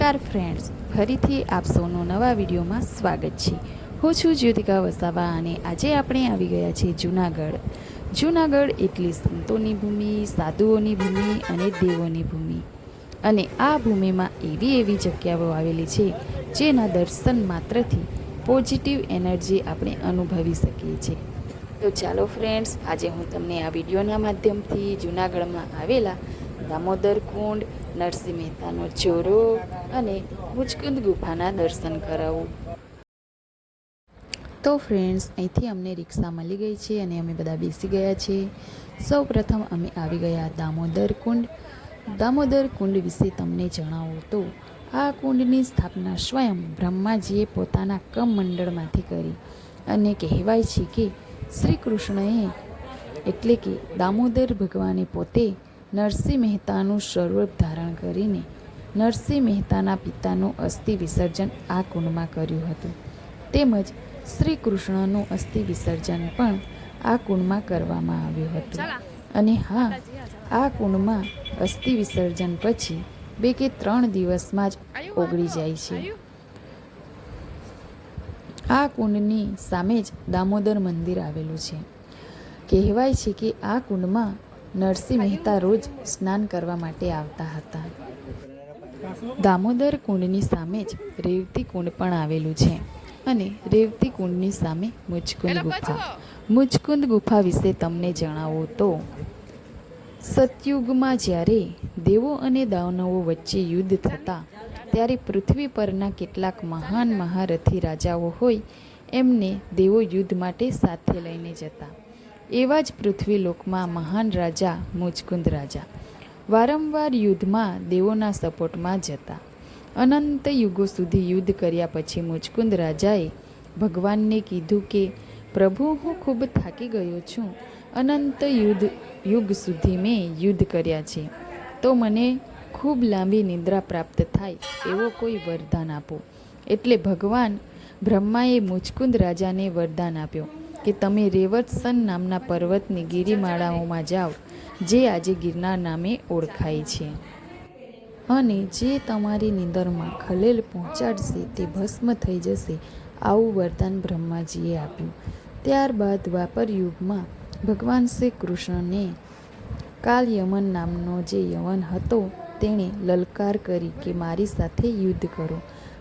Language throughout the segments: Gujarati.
નમસ્કાર ફ્રેન્ડ્સ, ફરીથી આપ સૌનું નવા વિડીયોમાં સ્વાગત છે। હું છું જ્યોતિકા વસાવા અને આજે આપણે આવી ગયા છીએ જૂનાગઢ। જૂનાગઢ એટલે સંતોની ભૂમિ, સાધુઓની ભૂમિ અને દેવોની ભૂમિ। અને આ ભૂમિમાં એવી જગ્યાઓ આવેલી છે જેના દર્શન માત્રથી પોઝિટિવ એનર્જી આપણે અનુભવી શકીએ છીએ। તો ચાલો ફ્રેન્ડ્સ, આજે હું તમને આ વિડીયોના માધ્યમથી જૂનાગઢમાં આવેલા દામોદર કુંડ, નરસિંહ મહેતાનો ચોરો અને મુચકુંદ ગુફાના દર્શન કરાવું। તો ફ્રેન્ડ્સ, અહીંથી અમને રિક્ષા મળી ગઈ છે અને અમે બધા બેસી ગયા છીએ। સૌ પ્રથમ અમે આવી ગયા દામોદર કુંડ। દામોદર કુંડ વિશે તમને જણાવું તો આ કુંડની સ્થાપના સ્વયં બ્રહ્માજીએ પોતાના કમંડળમાંથી કરી અને કહેવાય છે કે શ્રી કૃષ્ણએ એટલે કે દામોદર ભગવાને પોતે નરસિંહ મહેતાનું સ્વરૂપ ધારણ કરીને નરસિંહ મહેતાના પિતાનું અસ્થિ વિસર્જન આ કુંડમાં કર્યું હતું। તેમજ શ્રી કૃષ્ણનું અસ્થિ વિસર્જન પણ આ કુંડમાં કરવામાં આવ્યું હતું। અને હા, આ કુંડમાં અસ્થિ વિસર્જન પછી 2 કે 3 દિવસમાં જ ઓગળી જાય છે। આ કુંડની સામે જ દામોદર મંદિર આવેલું છે। કહેવાય છે કે આ કુંડમાં નરસિંહ મહેતા રોજ સ્નાન કરવા માટે આવતા હતા। દામોદર કુંડની સામે જ રેવતી કુંડ પણ આવેલું છે અને રેવતી કુંડની સામે મુચકુંદ ગુફા। મુચકુંદ ગુફા વિશે તમને જણાવું તો સતયુગમાં જ્યારે દેવો અને દાનવો વચ્ચે યુદ્ધ થતા ત્યારે પૃથ્વી પરના કેટલાક મહાન મહારથી રાજાઓ હોય એમને દેવો યુદ્ધ માટે સાથે લઈને જતા। એવા જ પૃથ્વીલોકમાં મહાન રાજા મુચકુંદ રાજા વારંવાર યુદ્ધમાં દેવોના સપોર્ટમાં જતા। અનંત યુગો સુધી યુદ્ધ કર્યા પછી મુચકુંદ રાજાએ ભગવાનને કીધું કે પ્રભુ, હું ખૂબ થાકી ગયો છું। અનંત યુગ સુધી મેં યુદ્ધ કર્યા છે, તો મને ખૂબ લાંબી નિદ્રા પ્રાપ્ત થાય એવો કોઈ વરદાન આપો। એટલે ભગવાન બ્રહ્માએ મુચકુંદ રાજાને વરદાન આપ્યો કે તમે રેવતસન નામના પર્વતની ગિરિમાળાઓમાં જાઓ, જે આજે ગિરનાર નામે ઓળખાય છે, અને જે તમારી નિંદરમાં ખલેલ પહોંચાડશે તે ભસ્મ થઈ જશે। આવું વરદાન બ્રહ્માજીએ આપ્યું। ત્યારબાદ દ્વાપર યુગમાં ભગવાન શ્રી કૃષ્ણને કાલ યમન નામનો જે યવન હતો તેણે લલકાર કરી કે મારી સાથે યુદ્ધ કરો।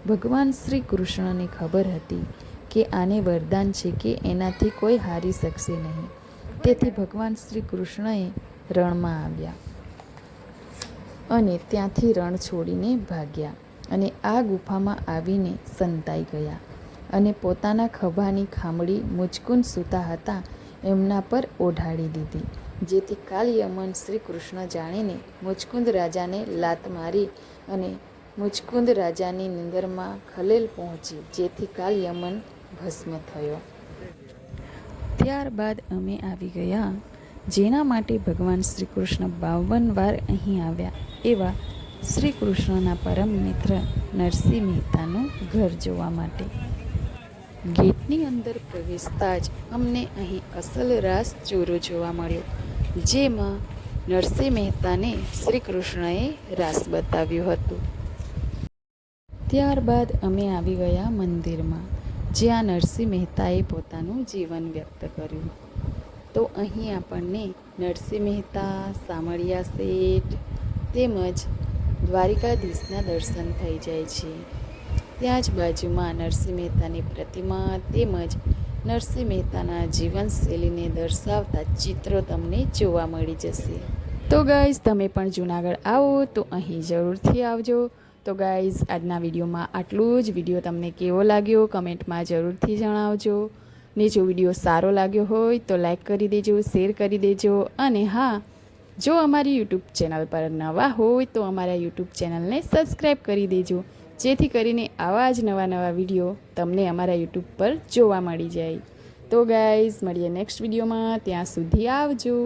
ભગવાન શ્રી કૃષ્ણને ખબર હતી કે આને વરદાન છે કે એનાથી કોઈ હારી શકશે નહીં, તેથી ભગવાન શ્રી કૃષ્ણએ રણમાં આવ્યા અને ત્યાંથી રણ છોડીને ભાગ્યા અને આ ગુફામાં આવીને સંતાઈ ગયા અને પોતાના ખભાની ખામડી મુચકુંદ સૂતા હતા એમના પર ઓઢાડી દીધી, જેથી કાલ યમન શ્રી કૃષ્ણ જાણીને મુચકુંદ રાજાને લાત મારી અને મુચકુંદ રાજાની નિંદરમાં ખલેલ પહોંચી, જેથી કાલ યમન ભસ્મ થયો। ત્યારબાદ અમે આવી ગયા જેના માટે ભગવાન શ્રી કૃષ્ણ 52 વાર અહીં આવ્યા એવા શ્રી કૃષ્ણના પરમ મિત્ર નરસિંહ મહેતાનું ઘર જોવા માટે। ગેટની અંદર પ્રવેશતા જ અમને અહીં અસલ રાસ ચોરો જોવા મળ્યો, જેમાં નરસિંહ મહેતાને શ્રી કૃષ્ણએ રાસ બતાવ્યું હતું। ત્યારબાદ અમે આવી ગયા મંદિરમાં, જ્યાં નરસિંહ મહેતાએ પોતાનું જીવન વ્યક્ત કર્યું। તો અહીં આપણને નરસિંહ મહેતા, શામળિયા શેઠ તેમજ દ્વારિકાધીશના દર્શન થઈ જાય છે। ત્યાં જ બાજુમાં નરસિંહ મહેતાની પ્રતિમા તેમજ નરસિંહ મહેતાના જીવનશૈલીને દર્શાવતા ચિત્રો તમને જોવા મળી જશે। તો ગાઈઝ, તમે પણ જૂનાગઢ આવો તો અહીં જરૂરથી આવજો। તો ગાઈઝ, આજના વિડીયોમાં આટલું જ। વિડીયો તમને કેવો લાગ્યો કમેન્ટમાં જરૂરથી જણાવજો, ને જો વિડીયો સારો લાગ્યો હોય તો લાઈક કરી દેજો, શેર કરી દેજો, અને હા, જો અમારી યુટ્યુબ ચેનલ પર નવા હોય તો અમારા યુટ્યુબ ચેનલને સબસ્ક્રાઈબ કરી દેજો, જેથી કરીને આવા જ નવા વિડીયો તમને અમારા યુટ્યુબ પર જોવા મળી જાય। તો ગાઈઝ, મળીએ નેક્સ્ટ વિડીયોમાં, ત્યાં સુધી આવજો।